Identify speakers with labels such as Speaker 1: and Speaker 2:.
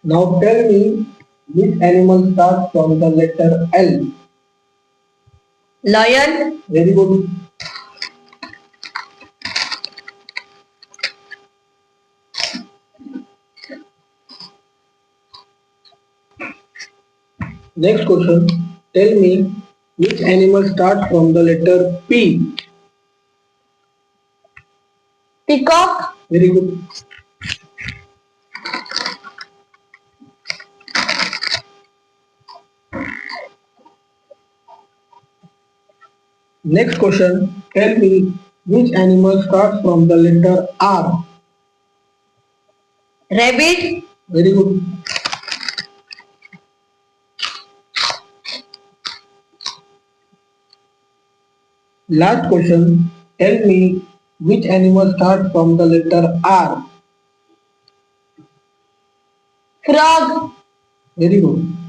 Speaker 1: Now tell me which animal starts from the letter L.
Speaker 2: Lion.
Speaker 1: Very good. Next question. Tell me which animal starts from the letter P.
Speaker 2: Peacock.
Speaker 1: Very good. Next question. Tell me which animal starts from the letter R.
Speaker 2: Rabbit.
Speaker 1: Very good. Last question. Tell me which animal starts from the letter R.
Speaker 2: Frog.
Speaker 1: Very good.